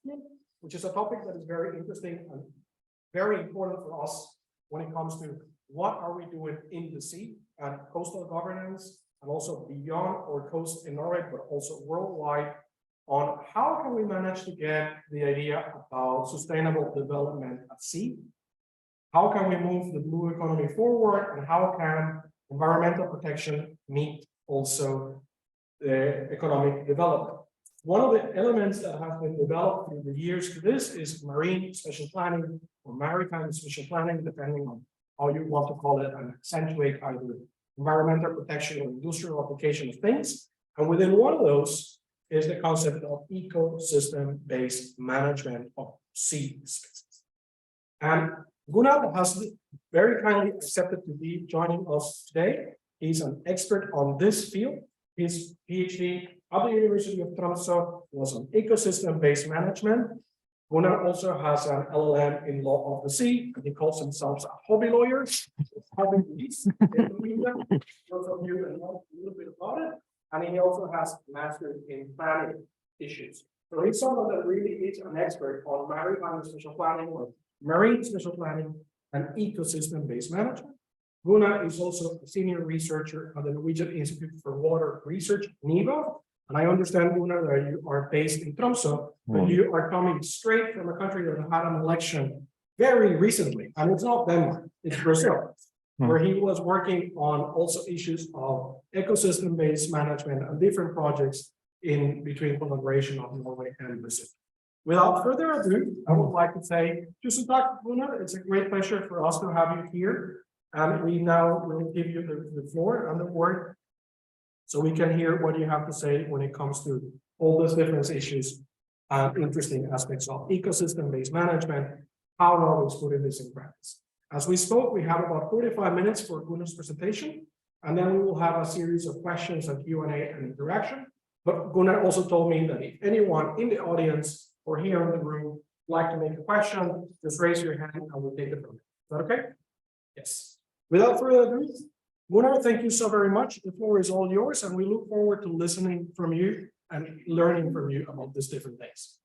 management, which is a topic that is very interesting and very important for us when it comes to what are we doing in the sea and coastal governance, and also beyond our coast in Norway, but also worldwide, on how can we manage to get the idea about sustainable development at sea? How can we move the blue economy forward, and how can environmental protection meet also the economic development? One of the elements that have been developed through the years to this is marine spatial planning or maritime spatial planning, depending on how you want to call it, and accentuate either environmental protection or industrial application of things. And within one of those is the concept of ecosystem-based management of sea spaces. And Gunnar has very kindly accepted to be joining us today. He's an expert on this field. His PhD at the University of Tromsø was on ecosystem-based management. Gunnar also has an LLM in law of the sea, and he calls himself a hobby lawyer. Those of you know a little bit about it, and he also has a master's in planning issues. So he's someone that really is an expert on maritime spatial planning, or marine spatial planning, and ecosystem-based management. Gunnar is also a senior researcher at the Norwegian Institute for Water Research, NIVA. And I understand, Gunnar, that you are based in Tromsø, but you are coming straight from a country that had an election very recently. And it's not Denmark, it's Brazil, where he was working on also issues of ecosystem-based management and different projects in between collaboration of Norway and Brazil. Without further ado, I would like to say, tusen takk, Gunnar. It's a great pleasure for us to have you here. And we now will give you the floor and the word, so we can hear what you have to say when it comes to all those different issues and interesting aspects of ecosystem-based management, how Norway is putting this in practice. As we spoke, we have about 45 minutes for Gunnar's presentation, and then we will have a series of questions and Q&A and interaction. But Gunnar also told me that if anyone in the audience or here in the room would like to make a question, just raise your hand and we'll take it from there. Is that okay? Yes. Without further ado, Gunnar, thank you so very much. The floor is all yours, and we look forward to listening from you and learning from you about these different things.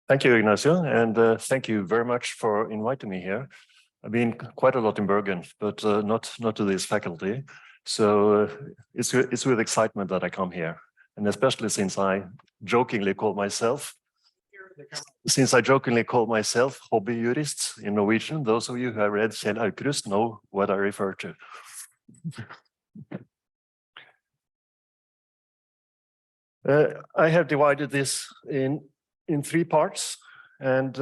Thank you, Ignacio, and thank you very much for inviting me here. I've been quite a lot in Bergen, but not to this faculty. So it's with excitement that I come here, and especially since I jokingly call myself hobby jurist in Norwegian. Those of you who have read Kjell Aukrust know what I refer to. I have divided this in 3 parts, and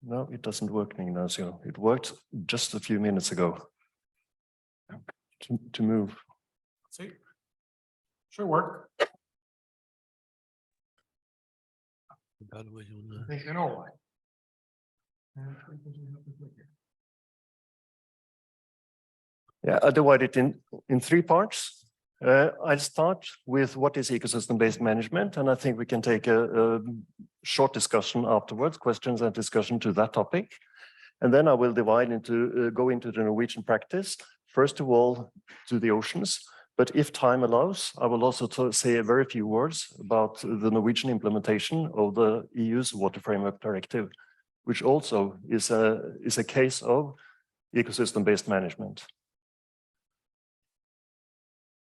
no, it doesn't work, Ignacio. It worked just a few minutes ago. To move. See, should work. I think you know why. Yeah, I divide it in 3 parts. I'll start with what is ecosystem-based management, and I think we can take a short discussion afterwards, questions and discussion to that topic. And then I will divide into, go into the Norwegian practice, first of all to the oceans, but if time allows, I will also say a very few words about the Norwegian implementation of the EU's Water Framework Directive, which also is a case of ecosystem-based management.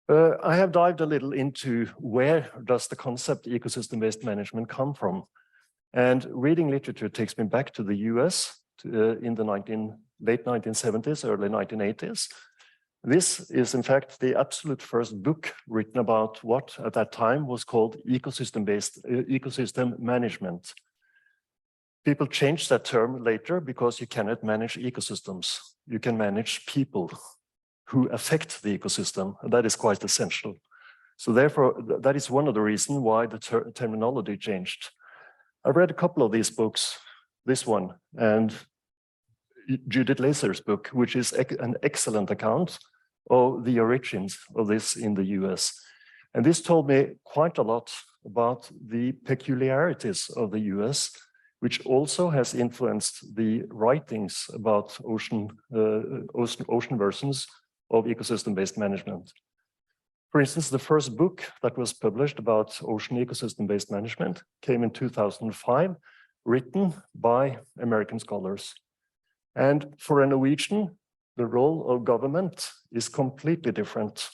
I have dived a little into where does the concept ecosystem-based management come from. And reading literature takes me back to the US in the late 1970s, early 1980s. This is in fact the absolute first book written about what at that time was called ecosystem management. People changed that term later because you cannot manage ecosystems. You can manage people who affect the ecosystem, and that is quite essential. So therefore, that is one of the reasons why the terminology changed. I've read a couple of these books, this one, and Judith Laser's book, which is an excellent account of the origins of this in the US. And this told me quite a lot about the peculiarities of the US, which also has influenced the writings about ocean versions of ecosystem-based management. For instance, the first book that was published about ocean ecosystem-based management came in 2005, written by American scholars. And for a Norwegian, the role of government is completely different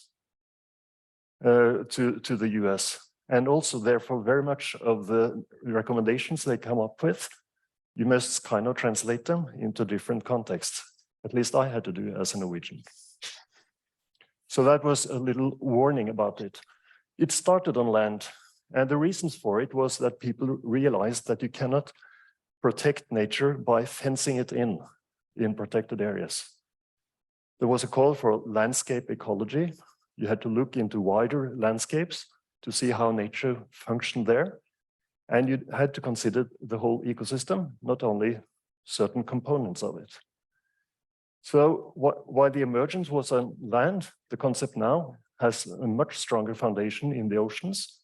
to the US. And also, therefore, very much of the recommendations they come up with, you must kind of translate them into different contexts. At least I had to do as a Norwegian. So that was a little warning about it. It started on land, and the reasons for it was that people realized that you cannot protect nature by fencing it in protected areas. There was a call for landscape ecology. You had to look into wider landscapes to see how nature functioned there. And you had to consider the whole ecosystem, not only certain components of it. So while the emergence was on land, the concept now has a much stronger foundation in the oceans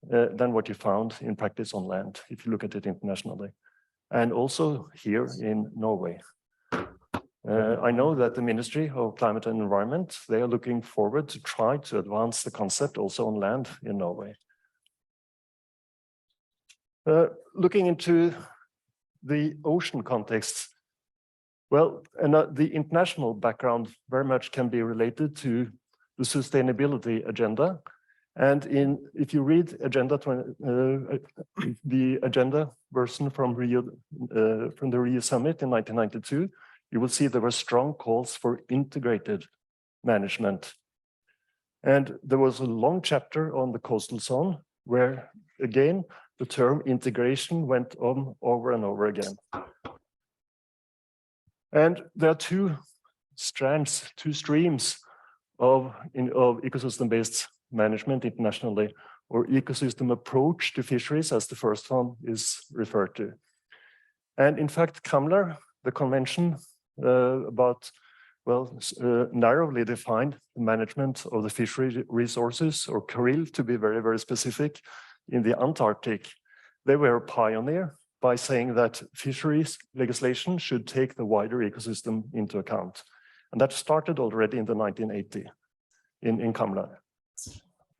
than what you found in practice on land, if you look at it internationally. And also here in Norway. I know that the Ministry of Climate and Environment, they are looking forward to try to advance the concept also on land in Norway. Looking into the ocean context, well, and the international background very much can be related to the sustainability agenda. And if you read the agenda version from the Rio Summit in 1992, you will see there were strong calls for integrated management. And there was a long chapter on the coastal zone where, again, the term integration went on over and over again. And there are two strands, two streams of ecosystem-based management internationally, or ecosystem approach to fisheries, as the first one is referred to. And in fact, CAMLR, the convention about, well, narrowly defined management of the fishery resources, or CARIL to be very, very specific, in the Antarctic, they were a pioneer by saying that fisheries legislation should take the wider ecosystem into account. And that started already in the 1980 in CAMLR.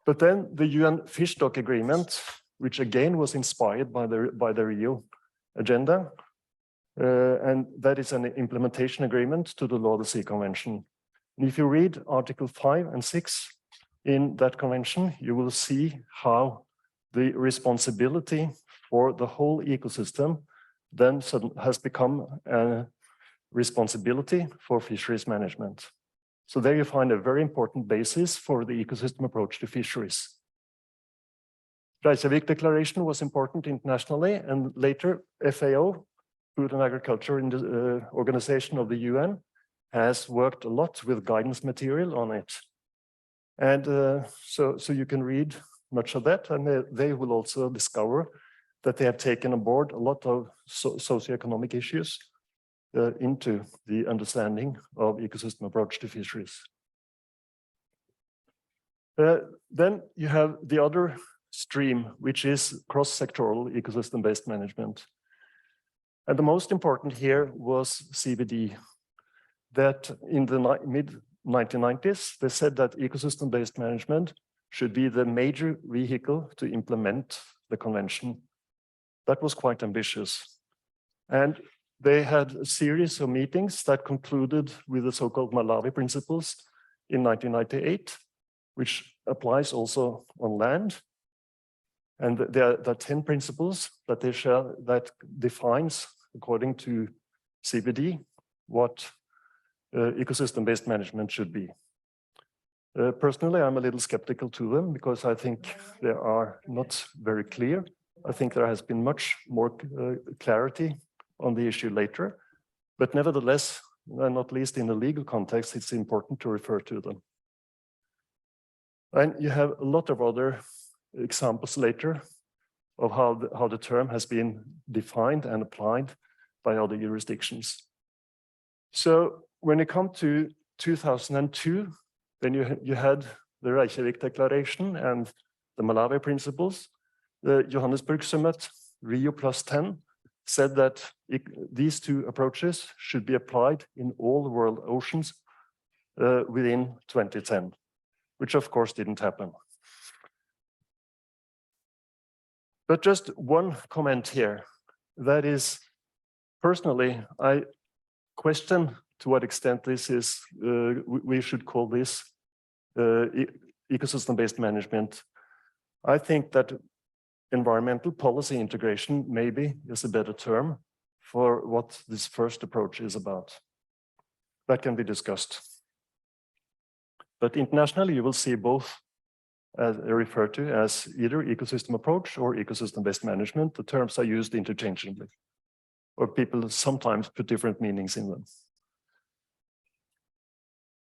But then the UN Fish Stock Agreement, which again was inspired by the Rio agenda, and that is an implementation agreement to the Law of the Sea Convention. And if you read Article 5 and 6 in that convention, you will see how the responsibility for the whole ecosystem then has become a responsibility for fisheries management. So there you find a very important basis for the ecosystem approach to fisheries. Reykjavik Declaration was important internationally, and later FAO, Food and Agriculture Organization of the UN, has worked a lot with guidance material on it. And so you can read much of that, and they will also discover that they have taken on board a lot of socioeconomic issues into the understanding of ecosystem approach to fisheries. Then you have the other stream, which is cross-sectoral ecosystem-based management. And the most important here was CBD, that in the mid-1990s, they said that ecosystem-based management should be the major vehicle to implement the convention. That was quite ambitious. And they had a series of meetings that concluded with the so-called Malawi principles in 1998, which applies also on land. And there are 10 principles that they share that defines, according to CBD, what ecosystem-based management should be. Personally, I'm a little skeptical to them because I think they are not very clear. I think there has been much more clarity on the issue later, but nevertheless, and not least in the legal context, it's important to refer to them. And you have a lot of other examples later of how the term has been defined and applied by other jurisdictions. So when it comes to 2002, then you had the Reykjavik Declaration and the Malawi principles. The Johannesburg Summit, Rio +10, said that these two approaches should be applied in all world oceans within 2010, which of course didn't happen. But just one comment here, that is, personally, I question to what extent this is, we should call this ecosystem-based management. I think that environmental policy integration maybe is a better term for what this first approach is about. That can be discussed. But internationally, you will see both referred to as either ecosystem approach or ecosystem-based management. The terms are used interchangeably, or people sometimes put different meanings in them.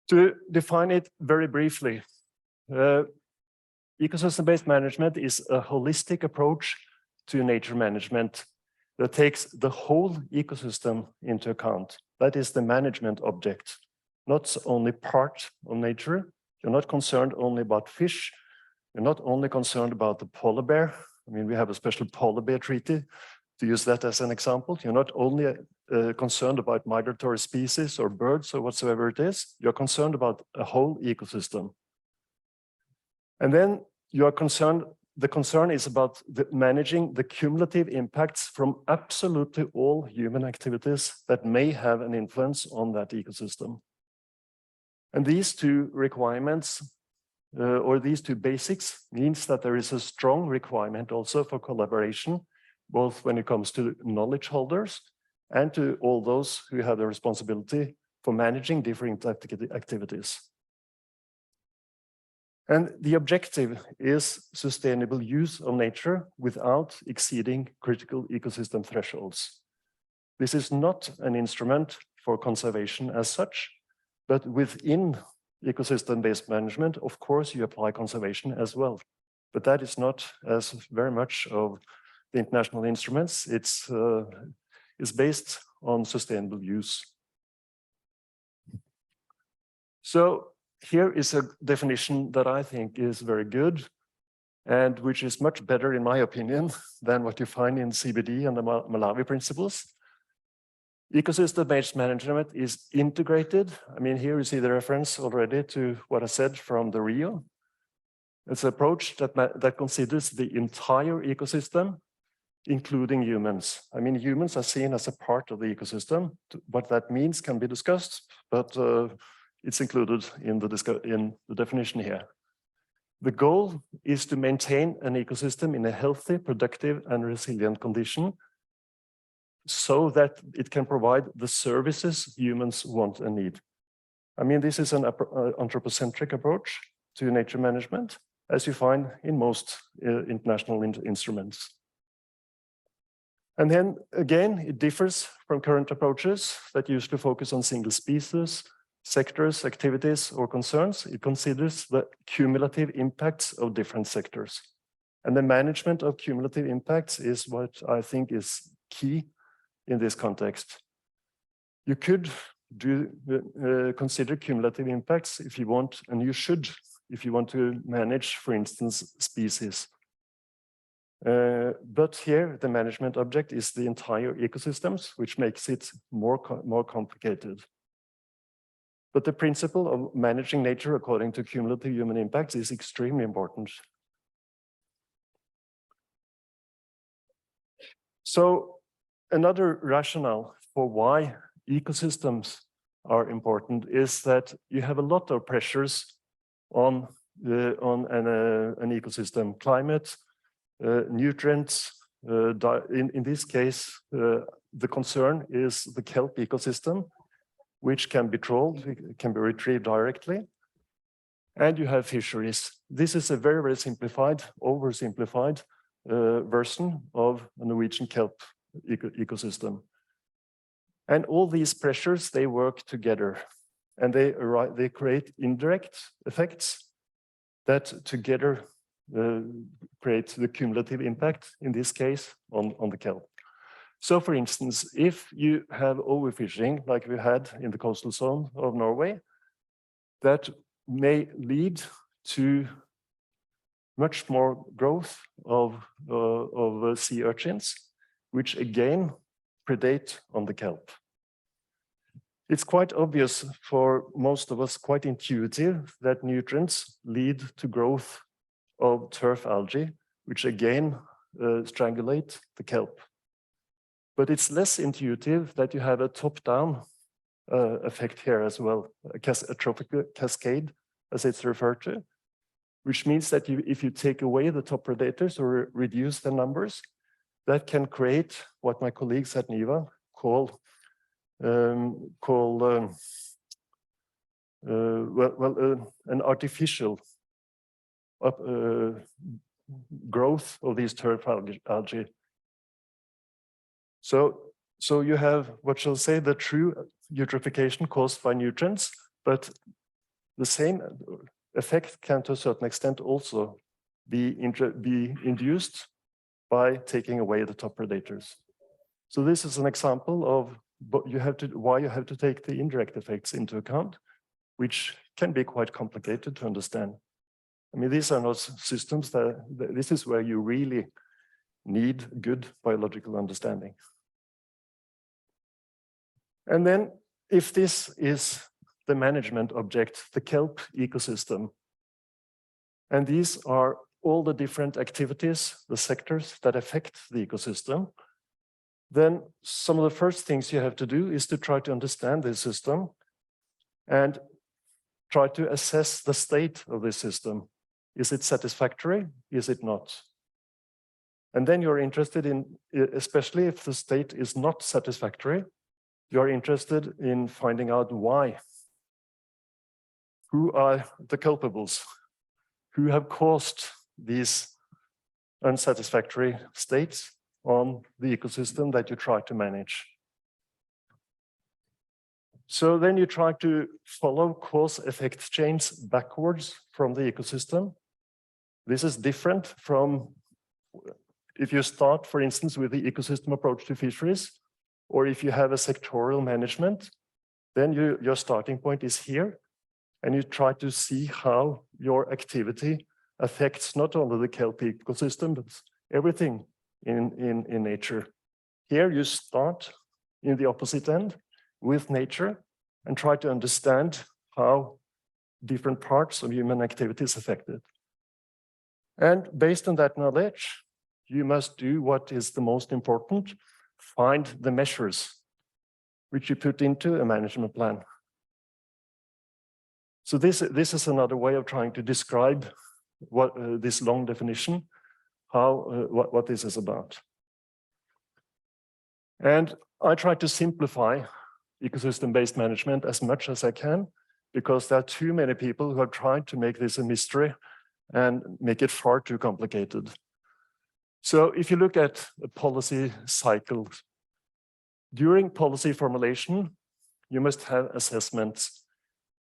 To define it very briefly, ecosystem-based management is a holistic approach to nature management that takes the whole ecosystem into account. That is the management object, not only part of nature. You're not concerned only about fish. You're not only concerned about the polar bear. I mean, we have a special polar bear treaty, to use that as an example. You're not only concerned about migratory species or birds or whatsoever it is. You're concerned about a whole ecosystem. And then you are concerned, the concern is about managing the cumulative impacts from absolutely all human activities that may have an influence on that ecosystem. And these two requirements, or these two basics, means that there is a strong requirement also for collaboration, both when it comes to knowledge holders and to all those who have the responsibility for managing different activities. And the objective is sustainable use of nature without exceeding critical ecosystem thresholds. This is not an instrument for conservation as such, but within ecosystem-based management, of course, you apply conservation as well. But that is not as very much of the international instruments. It's based on sustainable use. So here is a definition that I think is very good and which is much better, in my opinion, than what you find in CBD and the Malawi principles. Ecosystem-based management is integrated. I mean, here you see the reference already to what I said from the Rio. It's an approach that considers the entire ecosystem, including humans. I mean, humans are seen as a part of the ecosystem. What that means can be discussed, but it's included in the definition here. The goal is to maintain an ecosystem in a healthy, productive, and resilient condition so that it can provide the services humans want and need. I mean, this is an anthropocentric approach to nature management, as you find in most international instruments. And then again, it differs from current approaches that usually focus on single species, sectors, activities, or concerns. It considers the cumulative impacts of different sectors. And the management of cumulative impacts is what I think is key in this context. You could consider cumulative impacts if you want, and you should, if you want to manage, for instance, species. But here, the management object is the entire ecosystems, which makes it more complicated. But the principle of managing nature according to cumulative human impacts is extremely important. So another rationale for why ecosystems are important is that you have a lot of pressures on an ecosystem: climate, nutrients. In this case, the concern is the kelp ecosystem, which can be trawled, can be retrieved directly. And you have fisheries. This is a very, very simplified, oversimplified version of a Norwegian kelp ecosystem. And all these pressures, they work together, and they create indirect effects that together create the cumulative impact, in this case, on the kelp. So, for instance, if you have overfishing, like we had in the coastal zone of Norway, that may lead to much more growth of sea urchins, which again predate on the kelp. It's quite obvious for most of us, quite intuitive, that nutrients lead to growth of turf algae, which again strangulate the kelp. But it's less intuitive that you have a top-down effect here as well, a trophic cascade, as it's referred to, which means that if you take away the top predators or reduce the numbers, that can create what my colleagues at NIVA call an artificial growth of these turf algae. So you have, what shall I say, the true eutrophication caused by nutrients, but the same effect can to a certain extent also be induced by taking away the top predators. So this is an example of why you have to take the indirect effects into account, which can be quite complicated to understand. I mean, these are not systems this is where you really need good biological understanding. And then if this is the management object, the kelp ecosystem, and these are all the different activities, the sectors that affect the ecosystem, then some of the first things you have to do is to try to understand this system and try to assess the state of this system. Is it satisfactory? Is it not? And then you're interested in, especially if the state is not satisfactory, you're interested in finding out why. Who are the culpables? Who have caused these unsatisfactory states on the ecosystem that you try to manage? So then you try to follow cause-effect chains backwards from the ecosystem. This is different from if you start, for instance, with the ecosystem approach to fisheries, or if you have a sectorial management, then your starting point is here, and you try to see how your activity affects not only the kelp ecosystem, but everything in nature. Here you start in the opposite end with nature and try to understand how different parts of human activity is affected. And based on that knowledge, you must do what is the most important, find the measures which you put into a management plan. So this is another way of trying to describe what this long definition, what this is about. And I try to simplify ecosystem-based management as much as I can, because there are too many people who have tried to make this a mystery and make it far too complicated. So if you look at a policy cycle, during policy formulation, you must have assessments.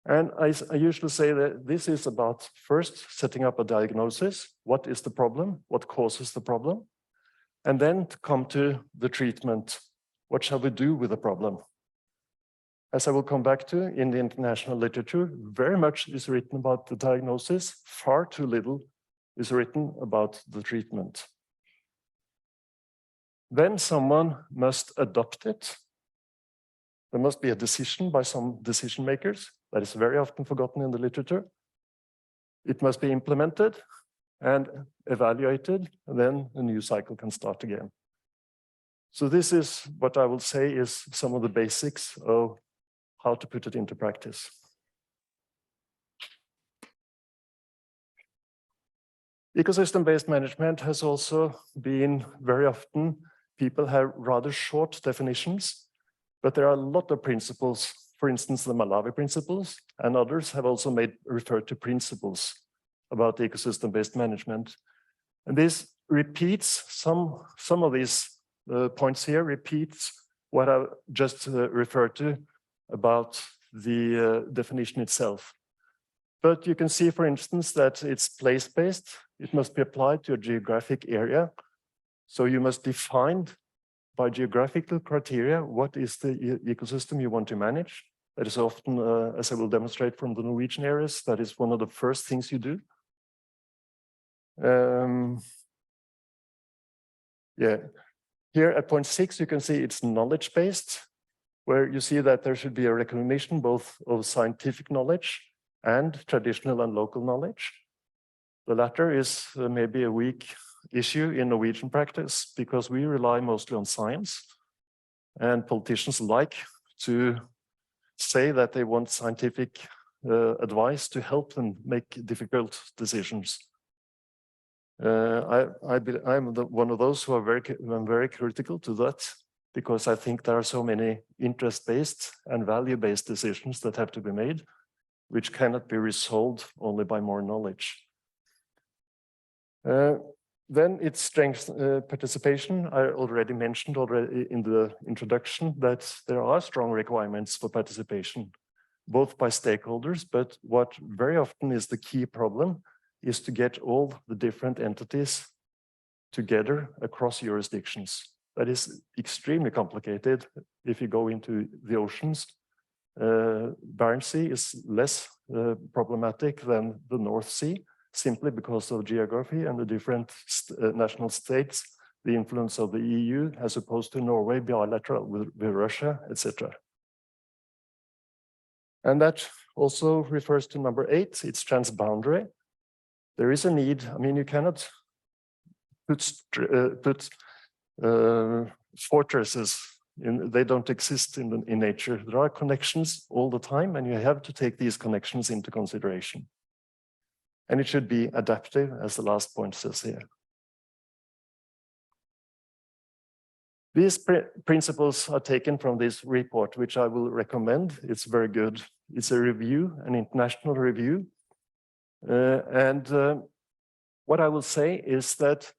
And I usually say that this is about first setting up a diagnosis. What is the problem? What causes the problem? And then to come to the treatment. What shall we do with the problem? As I will come back to in the international literature, very much is written about the diagnosis. Far too little is written about the treatment. Then someone must adopt it. There must be a decision by some decision makers. That is very often forgotten in the literature. It must be implemented and evaluated, and then a new cycle can start again. So this is what I will say is some of the basics of how to put it into practice. Ecosystem-based management has also been very often, people have rather short definitions, but there are a lot of principles. For instance, the Malawi principles and others have also referred to principles about ecosystem-based management. And this repeats some of these points here, repeats what I just referred to about the definition itself. But you can see, for instance, that it's place-based. It must be applied to a geographic area. So you must define by geographical criteria what is the ecosystem you want to manage. That is often, as I will demonstrate from the Norwegian areas, that is one of the first things you do. Yeah, here at point 6, you can see it's knowledge-based. where you see that there should be a recognition both of scientific knowledge and traditional and local knowledge. The latter is maybe a weak issue in Norwegian practice because we rely mostly on science, and politicians like to say that they want scientific advice to help them make difficult decisions. I'm one of those who are very critical to that, because I think there are so many interest-based and value-based decisions that have to be made, which cannot be resolved only by more knowledge. Then it's strength participation. I already mentioned in the introduction that there are strong requirements for participation, both by stakeholders, but what very often is the key problem is to get all the different entities together across jurisdictions. That is extremely complicated if you go into the oceans. Barents Sea is less problematic than the North Sea, simply because of geography and the different national states, the influence of the EU, as opposed to Norway, bilateral with Russia, etc. And that also refers to number 8, it's transboundary. There is a need, I mean, you cannot put fortresses they don't exist in nature. There are connections all the time, and you have to take these connections into consideration. And it should be adaptive, as the last point says here. These principles are taken from this report, which I will recommend. It's very good. It's a review, an international review. What I will say is that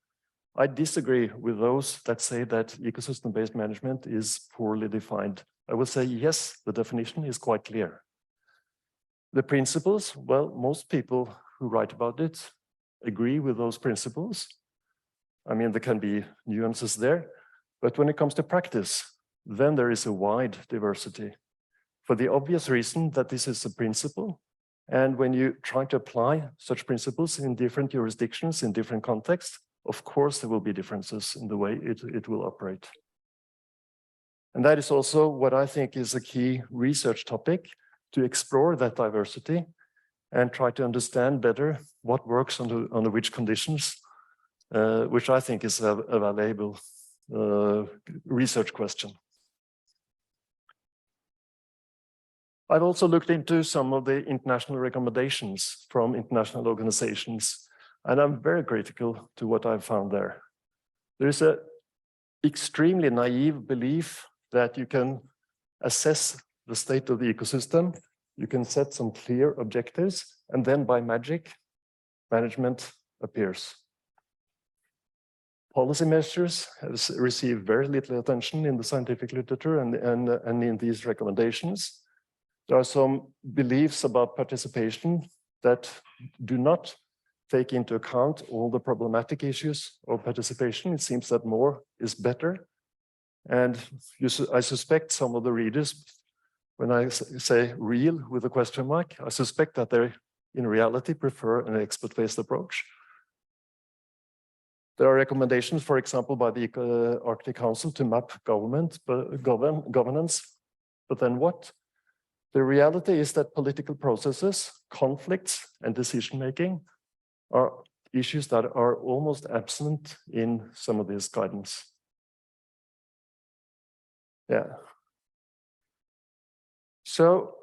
I disagree with those that say that ecosystem-based management is poorly defined. I will say, yes, the definition is quite clear. The principles, well, most people who write about it agree with those principles. I mean, there can be nuances there, but when it comes to practice, then there is a wide diversity for the obvious reason that this is a principle. And when you try to apply such principles in different jurisdictions, in different contexts, of course, there will be differences in the way it will operate. And that is also what I think is a key research topic, to explore that diversity and try to understand better what works under which conditions, which I think is a valuable research question. I've also looked into some of the international recommendations from international organizations, and I'm very critical to what I've found there. There is an extremely naive belief that you can assess the state of the ecosystem, you can set some clear objectives, and then by magic, management appears. Policy measures have received very little attention in the scientific literature and in these recommendations. There are some beliefs about participation that do not take into account all the problematic issues of participation. It seems that more is better. And I suspect some of the readers, when I say real with a question mark, I suspect that they in reality prefer an expert-based approach. There are recommendations, for example, by the Arctic Council to map governance, but then what? The reality is that political processes, conflicts, and decision-making are issues that are almost absent in some of this guidance. Yeah. So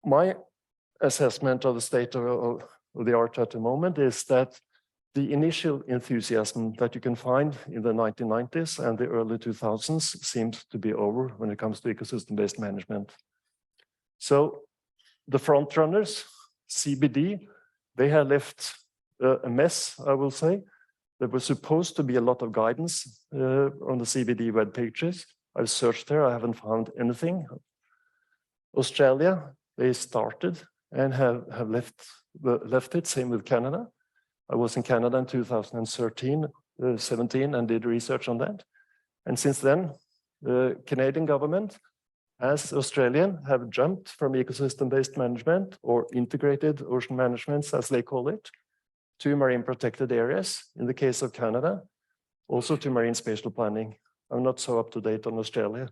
my assessment of the state of the art at the moment is that the initial enthusiasm that you can find in the 1990s and the early 2000s seems to be over when it comes to ecosystem-based management. So the front runners, CBD, they have left a mess, I will say. There was supposed to be a lot of guidance on the CBD web pages. I've searched there, I haven't found anything. Australia, they started and have left it, same with Canada. I was in Canada in 2017 and did research on that. And since then, the Canadian government, as Australian, have jumped from ecosystem-based management or integrated ocean management, as they call it, to marine protected areas. In the case of Canada, also to marine spatial planning. I'm not so up to date on Australia.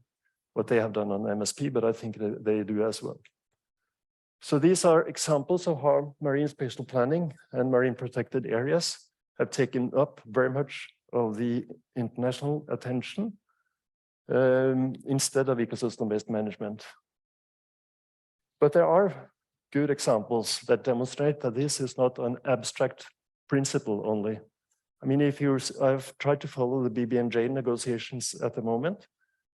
what they have done on MSP, but I think they do as well. So these are examples of how marine spatial planning and marine protected areas have taken up very much of the international attention instead of ecosystem-based management. But there are good examples that demonstrate that this is not an abstract principle only. I mean, I've tried to follow the BBNJ negotiations at the moment,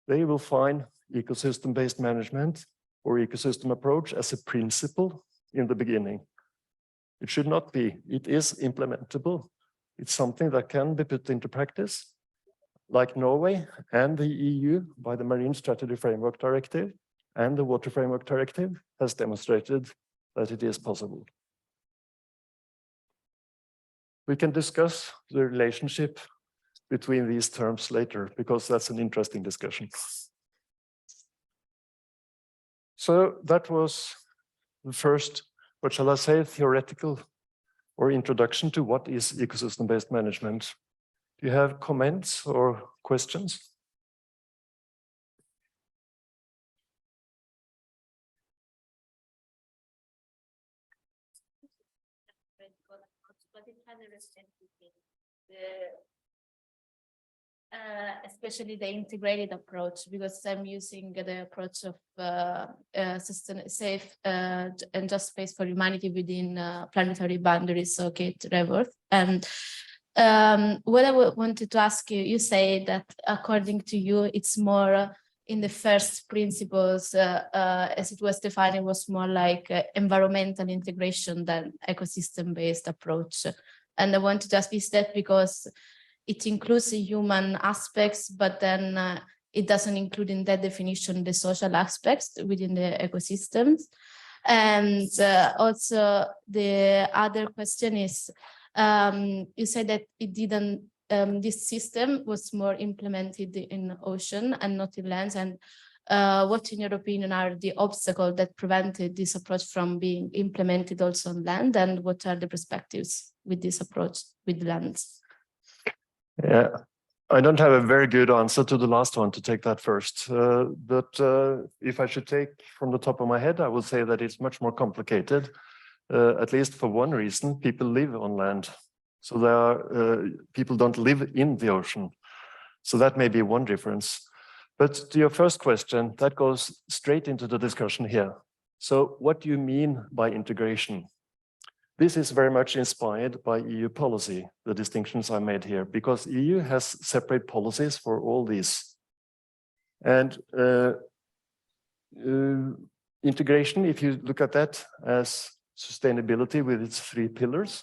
they will find ecosystem-based management or ecosystem approach as a principle in the beginning. It should not be. It is implementable. It's something that can be put into practice, like Norway and the EU by the Marine Strategy Framework Directive and the Water Framework Directive has demonstrated that it is possible. We can discuss the relationship between these terms later, because that's an interesting discussion. So that was the first, what shall I say, theoretical or introduction to what is ecosystem-based management. Do you have comments or questions? Especially the integrated approach, because I'm using the approach of safe and just space for humanity within planetary boundaries, so Kate Raworth. And what I wanted to ask you, you say that according to you, it's more in the first principles, as it was defined, it was more like environmental integration than ecosystem-based approach. And I wanted to ask, is that because it includes the human aspects, but then it doesn't include in that definition the social aspects within the ecosystems? And also the other question is, you said that it didn't, this system was more implemented in ocean and not in lands. And what, in your opinion, are the obstacles that prevented this approach from being implemented also on land? And what are the perspectives with this approach with lands? Yeah, I don't have a very good answer to the last one, to take that first. But if I should take from the top of my head, I would say that it's much more complicated. At least for one reason, people live on land. So there are, people don't live in the ocean. So that may be one difference. But to your first question, that goes straight into the discussion here. So what do you mean by integration? This is very much inspired by EU policy, the distinctions I made here, because EU has separate policies for all these. And integration, if you look at that as sustainability with its 3 pillars,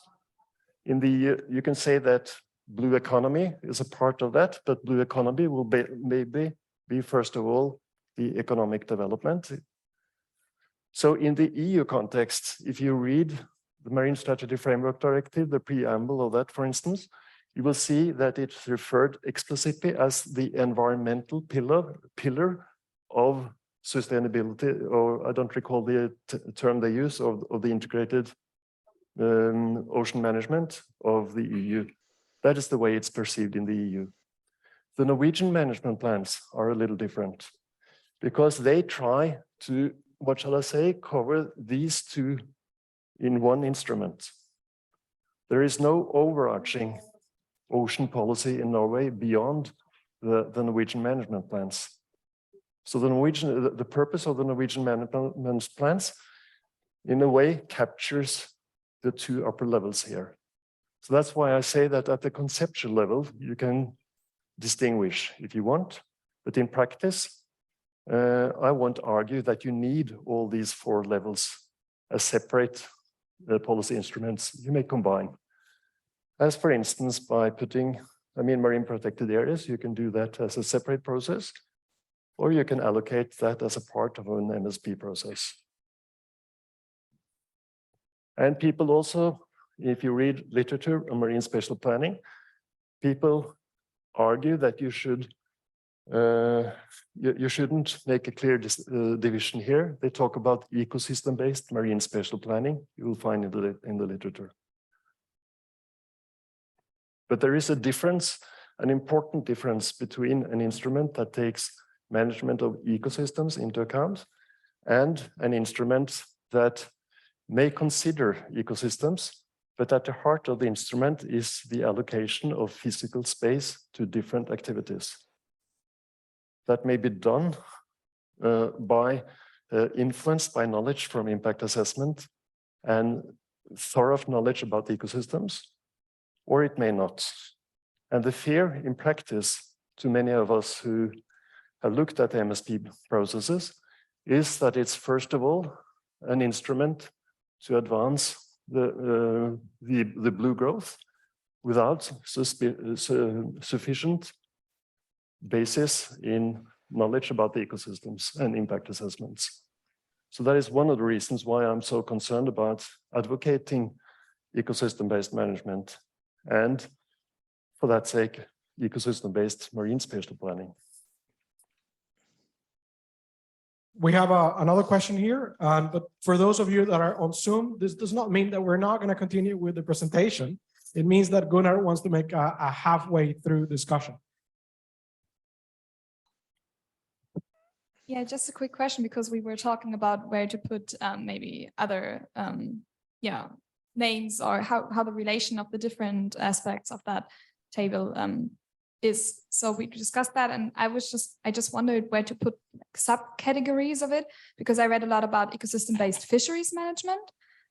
in the you can say that blue economy is a part of that, but blue economy will maybe be first of all the economic development. So in the EU context, if you read the Marine Strategy Framework Directive, the preamble of that, for instance, you will see that it's referred explicitly as the environmental pillar of sustainability, or I don't recall the term they use, of the integrated ocean management of the EU. That is the way it's perceived in the EU. The Norwegian management plans are a little different because they try to, what shall I say, cover these 2 in one instrument. There is no overarching ocean policy in Norway beyond the Norwegian management plans. So the purpose of the Norwegian management plans, in a way, captures the 2 upper levels here. So that's why I say that at the conceptual level, you can distinguish if you want, but in practice, I won't argue that you need all these 4 levels as separate policy instruments. You may combine. As for instance, by putting, marine protected areas, you can do that as a separate process, or you can allocate that as a part of an MSP process. And people also, if you read literature on marine spatial planning, people argue that you shouldn't make a clear division here. They talk about ecosystem-based marine spatial planning. You will find in the literature. But there is a difference, an important difference between an instrument that takes management of ecosystems into account, and an instrument that may consider ecosystems, but at the heart of the instrument is the allocation of physical space to different activities. That may be done influenced by knowledge from impact assessment and thorough knowledge about ecosystems, or it may not. And the fear in practice to many of us who have looked at MSP processes is that it's first of all an instrument to advance the blue growth without sufficient basis in knowledge about the ecosystems and impact assessments. So that is one of the reasons why I'm so concerned about advocating ecosystem-based management and, for that sake, ecosystem-based marine spatial planning. We have another question here, but for those of you that are on Zoom, this does not mean that we're not going to continue with the presentation. It means that Gunnar wants to make a halfway through discussion. Yeah, just a quick question, because we were talking about where to put maybe other names, or how the relation of the different aspects of that table is. So we discussed that, and I just wondered where to put subcategories of it, because I read a lot about ecosystem-based fisheries management,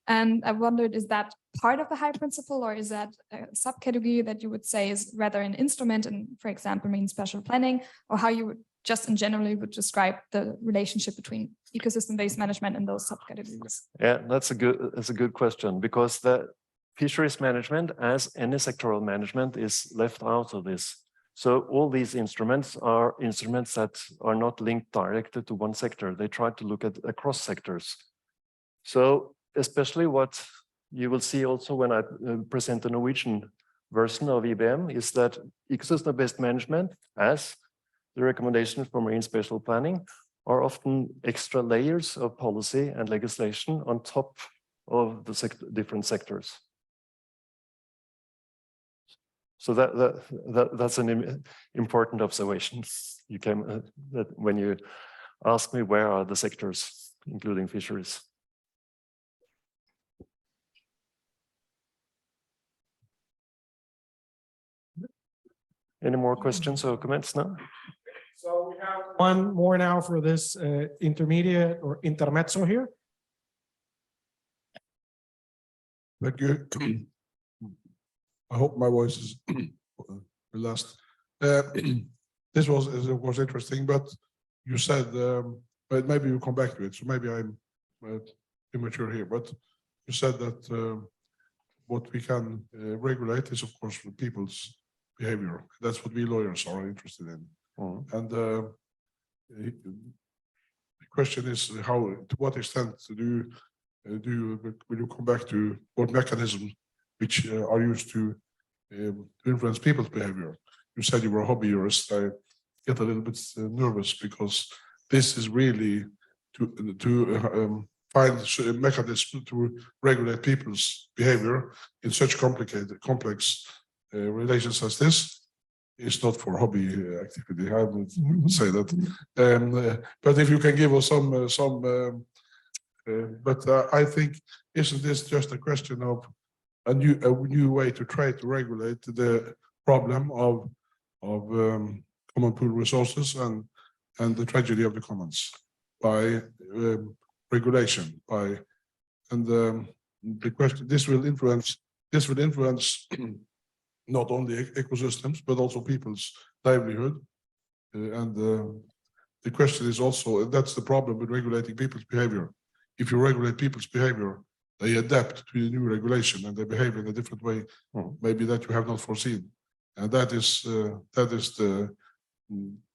and I wondered, is that part of the high principle, or is that a subcategory that you would say is rather an instrument in, for example, marine spatial planning, or how you would just in generally would describe the relationship between ecosystem-based management and those subcategories? Yeah, that's a good question, because the fisheries management, as any sectoral management, is left out of this. So all these instruments are instruments that are not linked directly to one sector. They try to look at across sectors. So especially what you will see also when I present the Norwegian version of EBM is that ecosystem-based management, as the recommendations for marine spatial planning, are often extra layers of policy and legislation on top of the different sectors. So that's an important observation. You came that when you ask me where are the sectors, including fisheries. Any more questions or comments now? So we have one more now for this intermediate or intermezzo here. Thank you. I hope my voice is last. This was of course interesting, but you said, but maybe you come back to it. So maybe I'm immature here, but you said that what we can regulate is of course people's behavior. That's what we lawyers are interested in. And the question is how, to what extent will you come back to what mechanisms which are used to influence people's behavior? You said you were a hobby jurist. I get a little bit nervous because this is really to find a mechanism to regulate people's behavior in such complex relations as this. It's not for hobby activity, I would say that. But if you can give us some I think, isn't this just a question of a new way to try to regulate the problem of common pool resources and the tragedy of the commons by regulation, and the question, this will influence not only ecosystems but also people's livelihood, and the question is also, that's the problem with regulating people's behavior. If you regulate people's behavior, they adapt to the new regulation and they behave in a different way, maybe that you have not foreseen, and that is the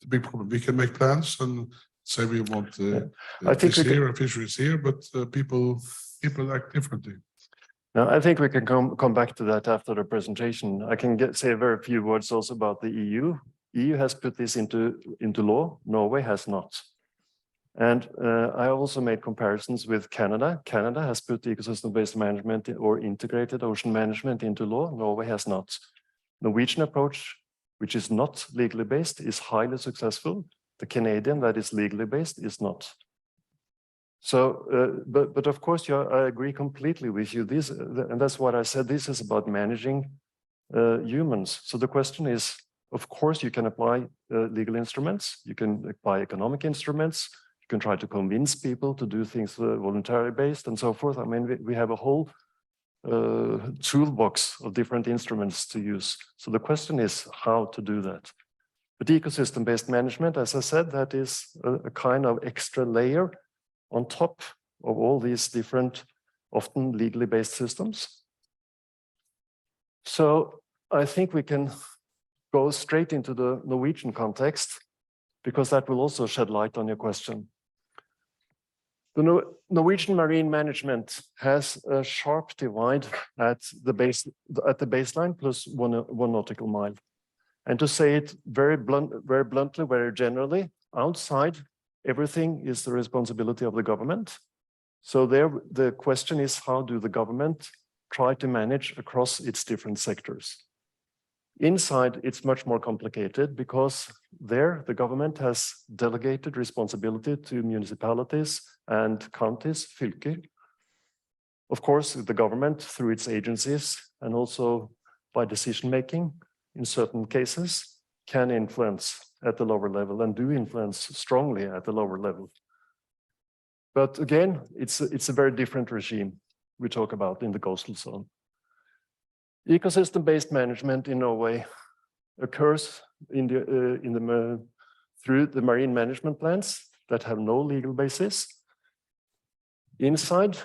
big problem. We can make plans and say we want I think this here, fisheries here, but people act differently. Now, I think we can come back to that after the presentation. I can say a very few words also about the EU. EU has put this into law. Norway has not. And I also made comparisons with Canada. Canada has put ecosystem-based management or integrated ocean management into law. Norway has not. Norwegian approach, which is not legally based, is highly successful The Canadian that is legally based is not. So, but of course, I agree completely with you. And that's what I said. This is about managing humans. So the question is, of course, you can apply legal instruments. You can apply economic instruments. You can try to convince people to do things voluntary based and so forth. I mean, we have a whole toolbox of different instruments to use. So the question is how to do that. But ecosystem-based management, as I said, that is a kind of extra layer on top of all these different, often legally based systems. So I think we can go straight into the Norwegian context, because that will also shed light on your question. The Norwegian marine management has a sharp divide at the baseline plus one nautical mile. And to say it very bluntly, very generally, outside, everything is the responsibility of the government. So there, the question is, how do the government try to manage across its different sectors? Inside, it's much more complicated because there the government has delegated responsibility to municipalities and counties, fylker. Of course, the government through its agencies and also by decision-making in certain cases can influence at the lower level and do influence strongly at the lower level. But again, it's a very different regime we talk about in the coastal zone. Ecosystem-based management in Norway occurs through the marine management plans that have no legal basis. Inside,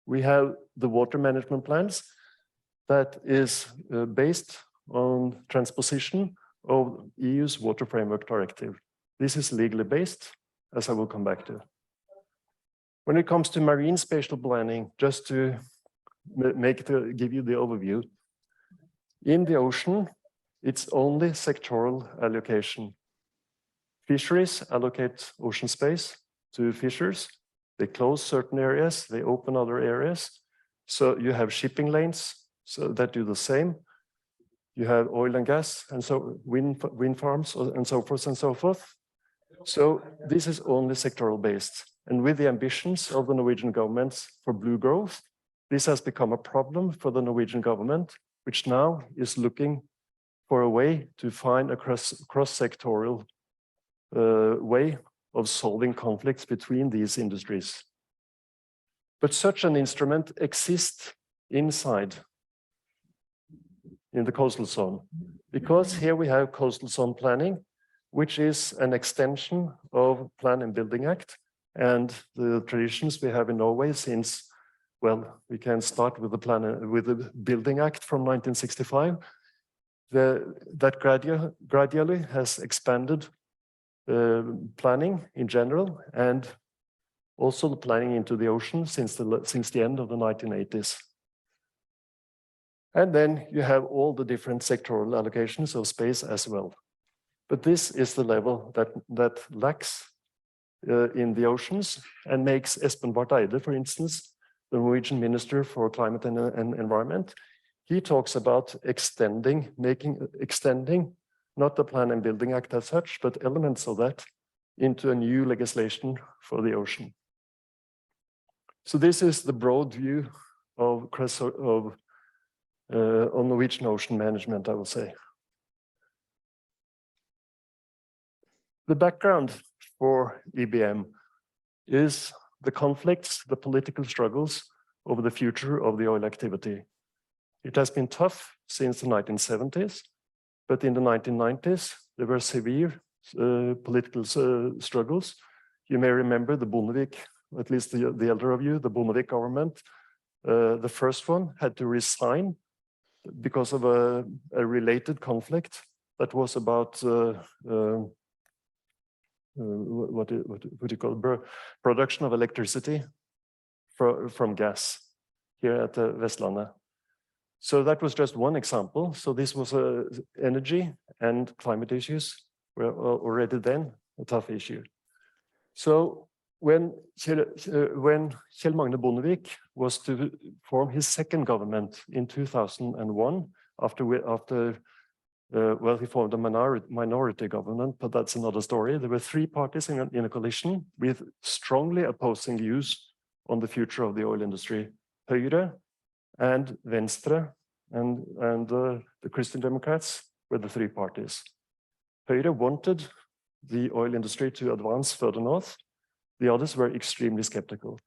we have the water management plans that is based on transposition of EU's Water Framework Directive. This is legally based, as I will come back to. When it comes to marine spatial planning, just to give you the overview, in the ocean, it's only sectoral allocation. Fisheries allocate ocean space to fishers. They close certain areas, they open other areas. So you have shipping lanes so that do the same. You have oil and gas, and so wind farms, and so forth and so forth. So this is only sectoral based. And with the ambitions of the Norwegian government for blue growth, this has become a problem for the Norwegian government, which now is looking for a way to find a cross-sectorial way of solving conflicts between these industries. But such an instrument exists inside in the coastal zone, because here we have coastal zone planning, which is an extension of Plan and Building Act and the traditions we have in Norway since, well, we can start with the Building Act from 1965. That gradually has expanded planning in general, and also the planning into the ocean since the end of the 1980s. And then you have all the different sectoral allocations of space as well. But this is the level that lacks in the oceans and makes Espen Barth Eide, for instance, the Norwegian Minister for Climate and Environment, he talks about extending, not the Plan and Building Act as such, but elements of that into a new legislation for the ocean. So this is the broad view of Norwegian ocean management, I will say. The background for EBM is the conflicts, the political struggles over the future of the oil activity. It has been tough since the 1970s, but in the 1990s, there were severe political struggles. You may remember the Bondevik, at least the elder of you, the Bondevik government. The first one had to resign because of a related conflict that was about what do you call it? Production of electricity from gas here at Vestlandet. So that was just one example. So this was energy and climate issues were already then a tough issue. So when Kjell Magne Bondevik was to form his second government in 2001, after well, he formed a minority government, but that's another story. There were three parties in a coalition with strongly opposing views on the future of the oil industry: Høyre and Venstre and the Christian Democrats were the three parties. Høyre wanted the oil industry to advance further north. The others were extremely skeptical.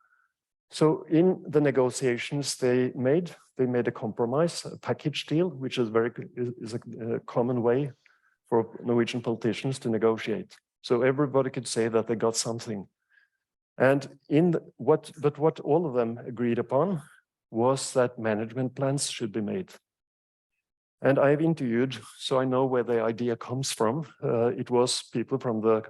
So in the negotiations they made a compromise, a package deal, which is a common way for Norwegian politicians to negotiate. So everybody could say that they got something. And what all of them agreed upon was that management plans should be made. And I've interviewed, so I know where the idea comes from. It was people from the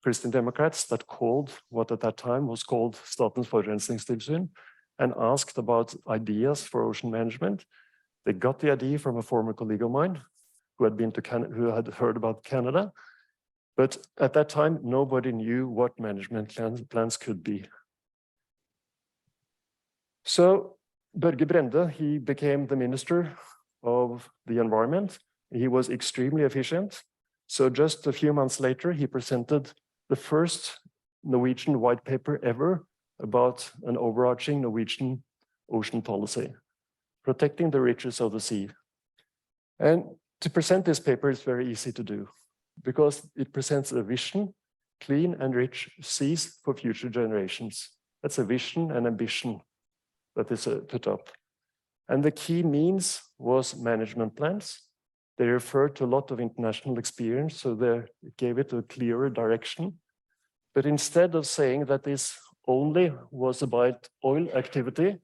Christian Democrats that called what at that time was called Statens forurensningstilsyn and asked about ideas for ocean management. They got the idea from a former colleague of mine who had heard about Canada. But at that time, nobody knew what management plans could be. So Børge Brende, he became the Minister of the Environment. He was extremely efficient. So just a few months later, he presented the first Norwegian white paper ever about an overarching Norwegian ocean policy, protecting the riches of the sea. And to present this paper is very easy to do because it presents a vision, clean and rich seas for future generations. That's a vision and ambition that is put up. And the key means was management plans. They referred to a lot of international experience, so they gave it a clearer direction. But instead of saying that this only was about oil activity,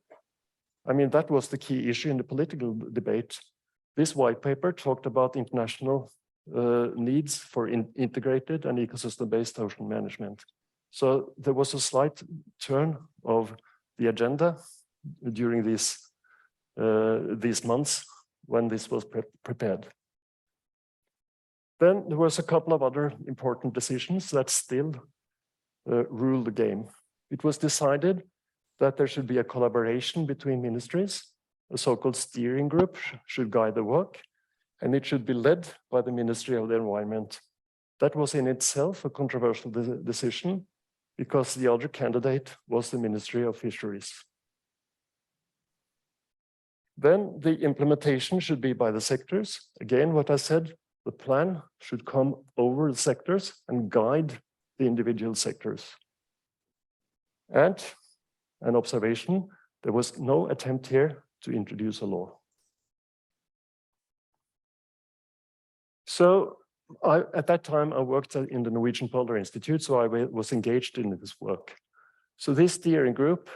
I mean, that was the key issue in the political debate. This white paper talked about international needs for integrated and ecosystem-based ocean management. So there was a slight turn of the agenda during these months when this was prepared. Then there was a couple of other important decisions that still rule the game. It was decided that there should be a collaboration between ministries. A so-called steering group should guide the work, and it should be led by the Ministry of the Environment. That was in itself a controversial decision because the other candidate was the Ministry of Fisheries. Then the implementation should be by the sectors. Again, what I said, the plan should come over the sectors and guide the individual sectors. And an observation, there was no attempt here to introduce a law. So at that time, I worked in the Norwegian Polar Institute, so I was engaged in this work. So this steering group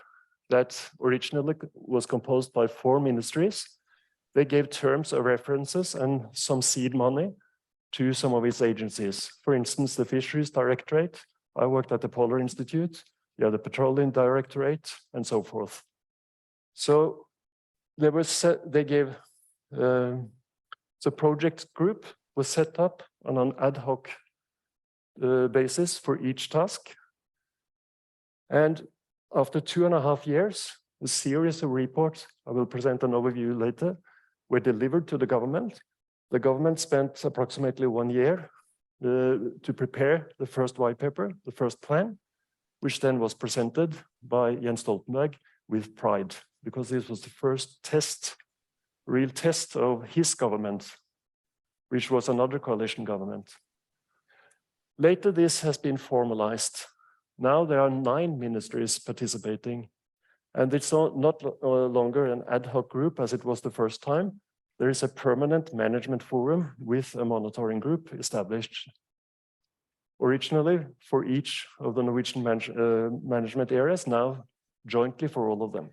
that originally was composed by 4 ministries, they gave terms of references and some seed money to some of its agencies. For instance, the Fisheries Directorate. I worked at the Polar Institute. You have the Petroleum Directorate, and so forth. So they gave the project group was set up on an ad hoc basis for each task. And after 2.5 years, a series of reports, I will present an overview later, were delivered to the government. The government spent approximately 1 year to prepare the first white paper, the first plan, which then was presented by Jens Stoltenberg with pride, because this was the first test, real test of his government, which was another coalition government. Later, this has been formalized. Now there are 9 ministries participating, and it's not longer an ad hoc group as it was the first time. There is a permanent management forum with a monitoring group established originally for each of the Norwegian management areas, now jointly for all of them.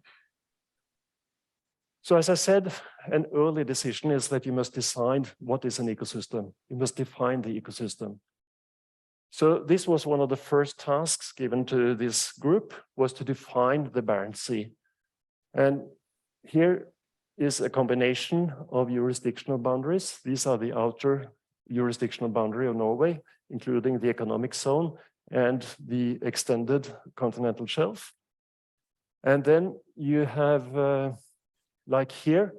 So as I said, an early decision is that you must decide what is an ecosystem. You must define the ecosystem. So this was one of the first tasks given to this group, was to define the Barents Sea. And here is a combination of jurisdictional boundaries. These are the outer jurisdictional boundary of Norway, including the economic zone and the extended continental shelf. And then you have, like here,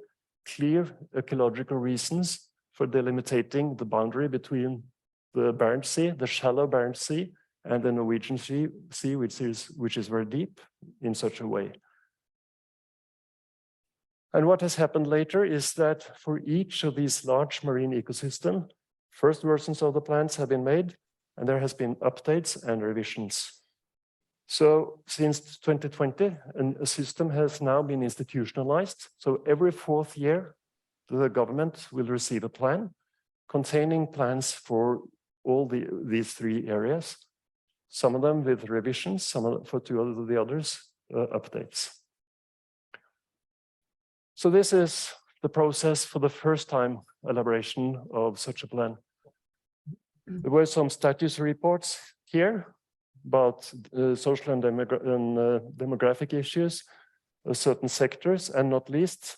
clear ecological reasons for delimiting the boundary between the Barents Sea, the shallow Barents Sea, and the Norwegian Sea, which is very deep in such a way. And what has happened later is that for each of these large marine ecosystems, first versions of the plans have been made, and there has been updates and revisions. So since 2020, a system has now been institutionalized. So every 4th year, the government will receive a plan containing plans for all these 3 areas, some of them with revisions, for 2 of the others, updates. So this is the process for the first time elaboration of such a plan. There were some status reports here about social and demographic issues of certain sectors, and not least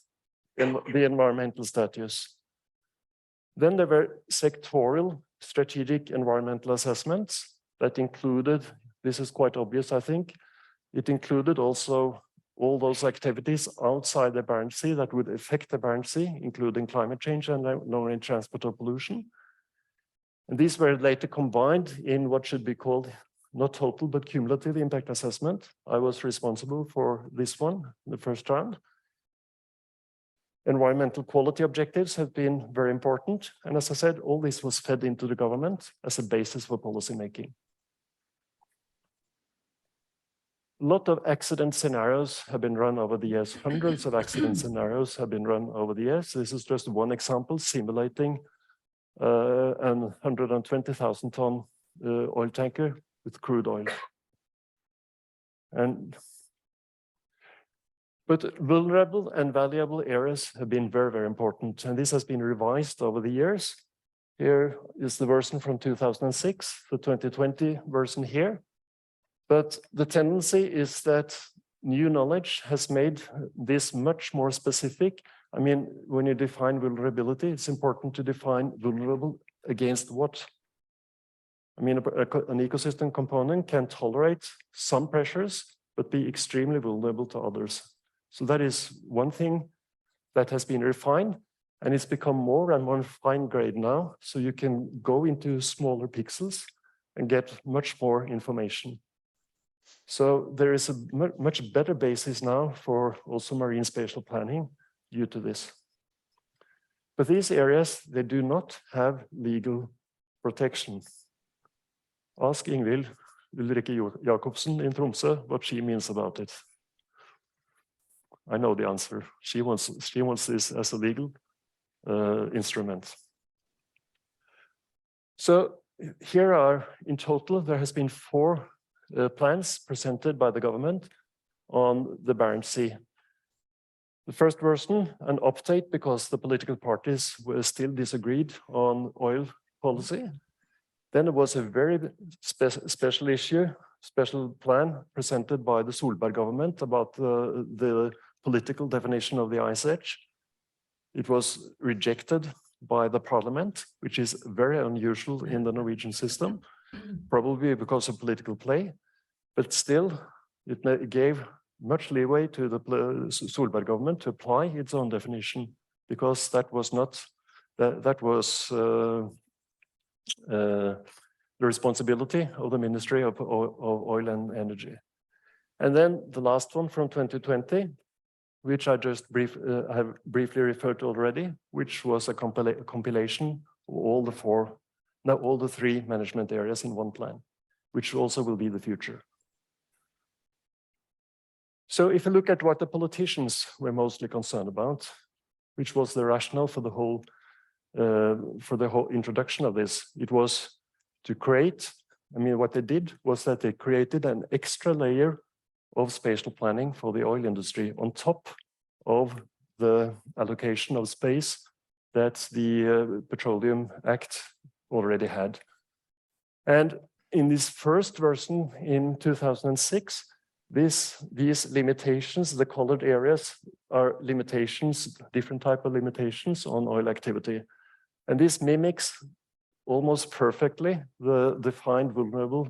in the environmental status. Then there were sectorial strategic environmental assessments that included, this is quite obvious, I think, it included also all those activities outside the Barents Sea that would affect the Barents Sea, including climate change and long-range transport or pollution. And these were later combined in what should be called not total, but cumulative impact assessment. I was responsible for this one, the first round. Environmental quality objectives have been very important. And as I said, all this was fed into the government as a basis for policymaking. A lot of accident scenarios have been run over the years. Hundreds of accident scenarios have been run over the years. This is just one example simulating an 120,000 ton oil tanker with crude oil. But vulnerable and valuable areas have been very, very important. And this has been revised over the years. Here is the version from 2006, the 2020 version here. But the tendency is that new knowledge has made this much more specific. I mean, when you define vulnerability, it's important to define vulnerable against what? I mean, an ecosystem component can tolerate some pressures, but be extremely vulnerable to others. So that is one thing that has been refined, and it's become more and more fine grade now. So you can go into smaller pixels and get much more information. So there is a much better basis now for also marine spatial planning due to this. But these areas, they do not have legal protection. Ask Ingvild Ulrikke Jacobsen in Tromsø what she means about it. I know the answer. She wants this as a legal instrument. So here are, in total, there has been 4 plans presented by the government on the Barents Sea. The first version, an update because the political parties were still disagreed on oil policy. Then there was a very special plan presented by the Solberg government about the political definition of the ice edge. It was rejected by the parliament, which is very unusual in the Norwegian system, probably because of political play, but still it gave much leeway to the Solberg government to apply its own definition, because that was not, that was the responsibility of the Ministry of Oil and Energy. And then the last one from 2020, which I just have briefly referred to already, which was a compilation of all the 3 management areas in one plan, which also will be the future. So if you look at what the politicians were mostly concerned about, which was the rationale for the whole introduction of this, it was to create, I mean, what they did was that they created an extra layer of spatial planning for the oil industry on top of the allocation of space that the Petroleum Act already had. And in this first version in 2006, these limitations, the colored areas, are limitations, different type of limitations on oil activity. And this mimics almost perfectly the defined vulnerable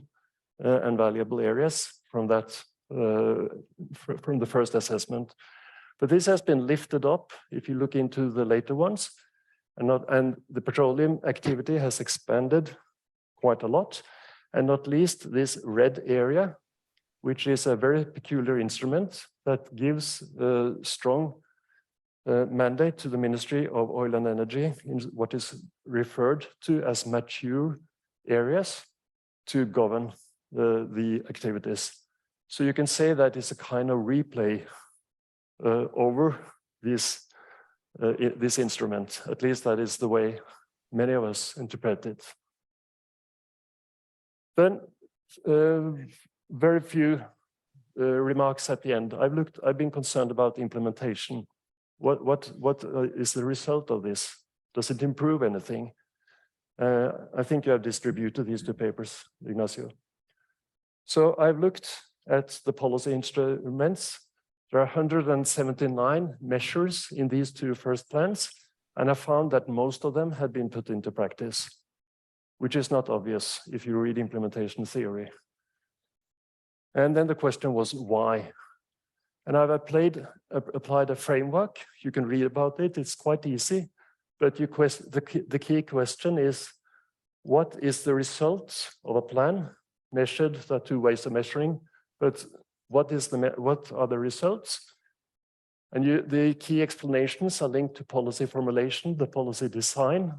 and valuable areas from that from the first assessment. But this has been lifted up if you look into the later ones. and the petroleum activity has expanded quite a lot, and not least this red area, which is a very peculiar instrument that gives a strong mandate to the Ministry of Oil and Energy in what is referred to as mature areas to govern the activities. So you can say that it's a kind of replay over this instrument. At least that is the way many of us interpret it. Then very few remarks at the end. I've been concerned about implementation. What is the result of this? Does it improve anything? I think you have distributed these two papers, Ignacio. So I've looked at the policy instruments. There are 179 measures in these two first plans, and I found that most of them had been put into practice, which is not obvious if you read implementation theory. And then the question was why? And I've applied a framework. You can read about it. It's quite easy. But the key question is, what is the result of a plan? Measured, there are two ways of measuring, but what are the results? And the key explanations are linked to policy formulation, the policy design,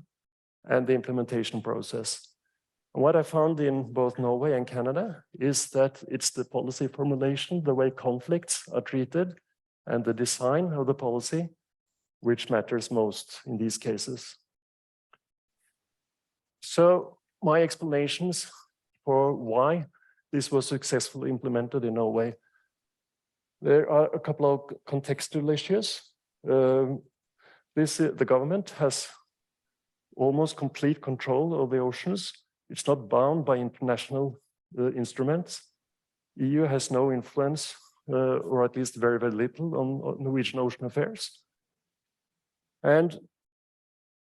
and the implementation process. And what I found in both Norway and Canada is that it's the policy formulation, the way conflicts are treated, and the design of the policy, which matters most in these cases. So my explanations for why this was successfully implemented in Norway. There are a couple of contextual issues. The government has almost complete control of the oceans. It's not bound by international instruments. EU has no influence, or at least very, very little, on Norwegian ocean affairs. And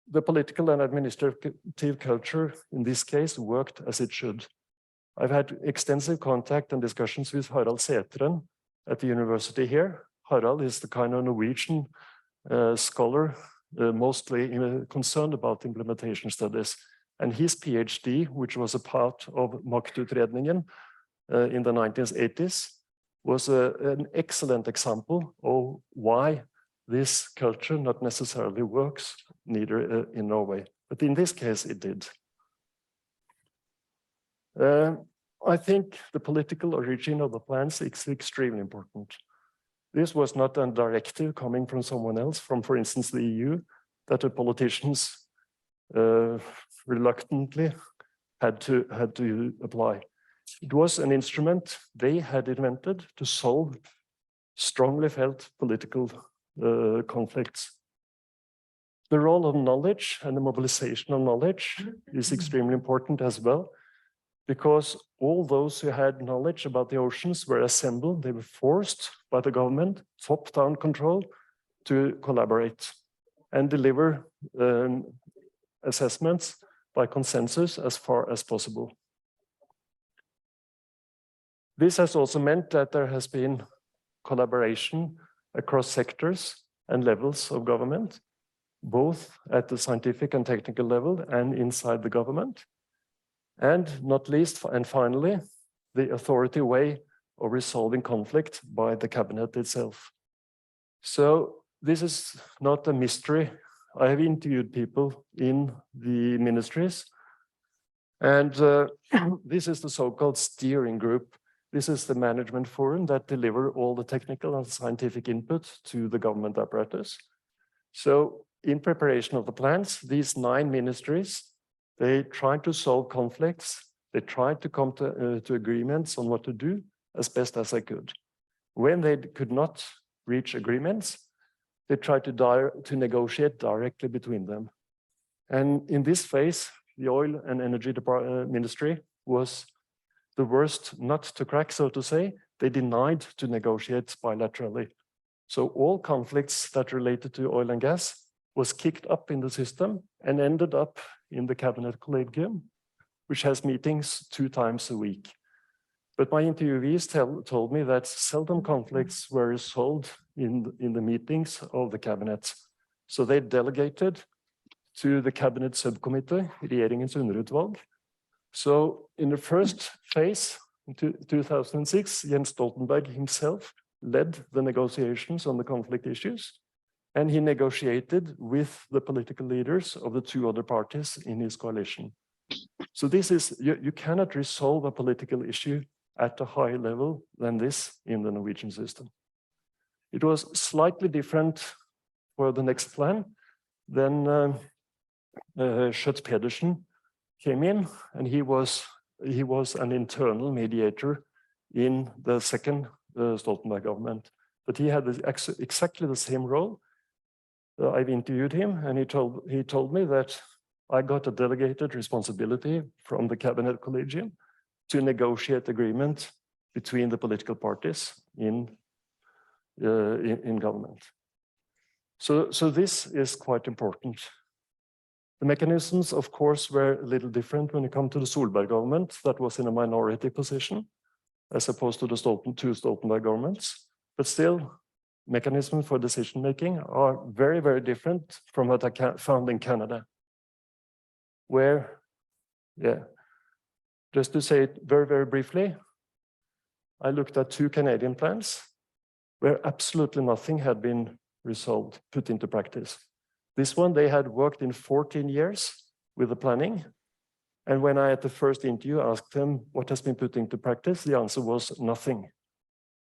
the political and administrative culture in this case worked as it should. I've had extensive contact and discussions with Harald Sæteren at the university here. Harald is the kind of Norwegian scholar, mostly concerned about implementation studies. And his PhD, which was a part of Maktutredningen in the 1980s, was an excellent example of why this culture not necessarily works, neither in Norway. But in this case, it did. I think the political origin of the plans is extremely important. This was not a directive coming from someone else, from, for instance, the EU, that the politicians reluctantly had to apply. It was an instrument they had invented to solve strongly felt political conflicts. The role of knowledge and the mobilization of knowledge is extremely important as well, because all those who had knowledge about the oceans were assembled. They were forced by the government, top-down control, to collaborate and deliver assessments by consensus as far as possible. This has also meant that there has been collaboration across sectors and levels of government, both at the scientific and technical level and inside the government. And not least, and finally, the authority way of resolving conflict by the cabinet itself. So this is not a mystery. I have interviewed people in the ministries, and this is the so-called steering group. This is the management forum that deliver all the technical and scientific input to the government apparatus. So in preparation of the plans, these 9 ministries, they tried to solve conflicts. They tried to come to agreements on what to do as best as they could. When they could not reach agreements, they tried to negotiate directly between them. And in this phase, the Oil and Energy Ministry was the worst nut to crack, so to say. They denied to negotiate bilaterally. So all conflicts that related to oil and gas was kicked up in the system and ended up in the cabinet collegium, which has meetings 2 times a week. But my interviewees told me that seldom conflicts were resolved in the meetings of the cabinet. So they delegated to the cabinet subcommittee, Regjeringens underutvalg. So in the first phase, in 2006, Jens Stoltenberg himself led the negotiations on the conflict issues, and he negotiated with the political leaders of the two other parties in his coalition. So this is, you cannot resolve a political issue at a higher level than this in the Norwegian system. It was slightly different for the next plan. Then Schjøtt-Pedersen came in, and he was an internal mediator in the second Stoltenberg government. But he had exactly the same role. I've interviewed him, and he told me that I got a delegated responsibility from the cabinet collegium to negotiate agreement between the political parties in government. So this is quite important. The mechanisms, of course, were a little different when it comes to the Solberg government that was in a minority position, as opposed to the two Stoltenberg governments. But still, mechanisms for decision-making are very, very different from what I found in Canada, where, just to say it very, very briefly, I looked at two Canadian plans where absolutely nothing had been resolved, put into practice. This one, they had worked in 14 years with the planning. And when I, at the first interview, asked them what has been put into practice, the answer was nothing,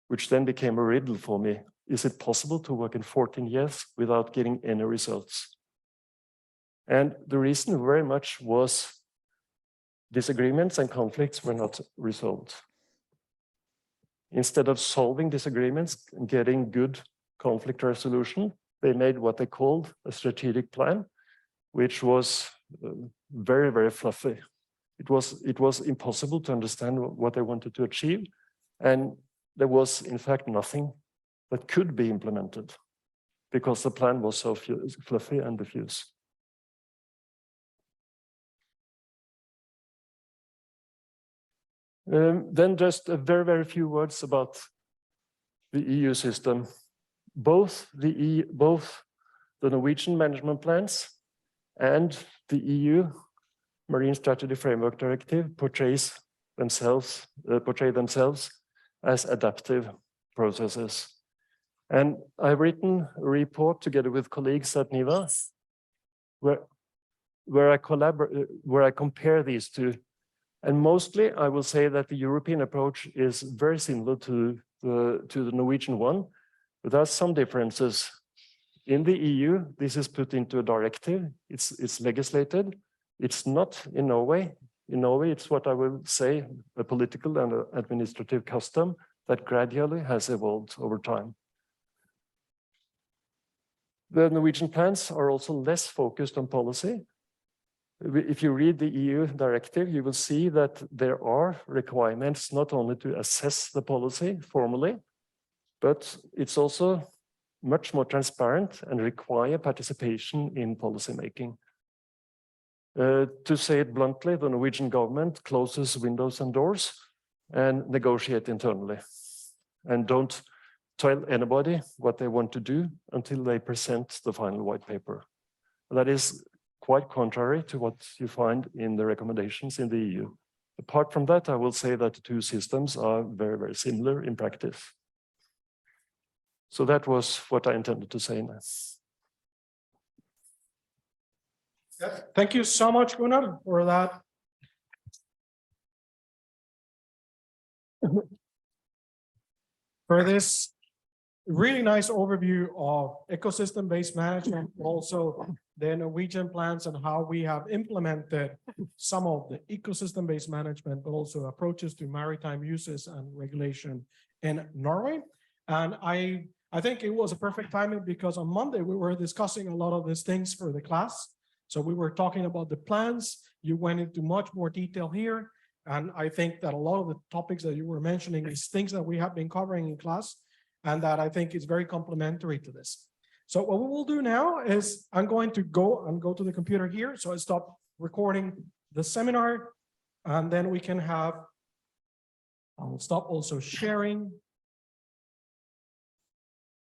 which then became a riddle for me. Is it possible to work in 14 years without getting any results? And the reason very much was disagreements and conflicts were not resolved. Instead of solving disagreements and getting good conflict resolution, they made what they called a strategic plan, which was very, very fluffy. It was impossible to understand what they wanted to achieve. And there was, in fact, nothing that could be implemented because the plan was so fluffy and diffuse. Then just a very, very few words about the EU system. Both the Norwegian management plans and the EU Marine Strategy Framework Directive portray themselves as adaptive processes. And I've written a report together with colleagues at NIVA where I compare these two. And mostly I will say that the European approach is very similar to the Norwegian one, but there are some differences. In the EU, this is put into a directive, it's legislated. It's not in Norway. In Norway, it's what I will say, a political and administrative custom that gradually has evolved over time. The Norwegian plans are also less focused on policy. If you read the EU directive, you will see that there are requirements not only to assess the policy formally, but it's also much more transparent and require participation in policymaking. To say it bluntly, the Norwegian government closes windows and doors and negotiate internally and don't tell anybody what they want to do until they present the final white paper. That is quite contrary to what you find in the recommendations in the EU. Apart from that, I will say that the two systems are very, very similar in practice. So that was what I intended to say now. Yeah, thank you so much, Gunnar, for that. For this really nice overview of ecosystem-based management, also the Norwegian plans and how we have implemented some of the ecosystem-based management, but also approaches to maritime uses and regulation in Norway. And I think it was a perfect timing because on Monday we were discussing a lot of these things for the class. So we were talking about the plans. You went into much more detail here. And I think that a lot of the topics that you were mentioning is things that we have been covering in class and that I think is very complementary to this. So what we will do now is I'm going to go to the computer here. So I stop recording the seminar and then we can have, I will stop also sharing.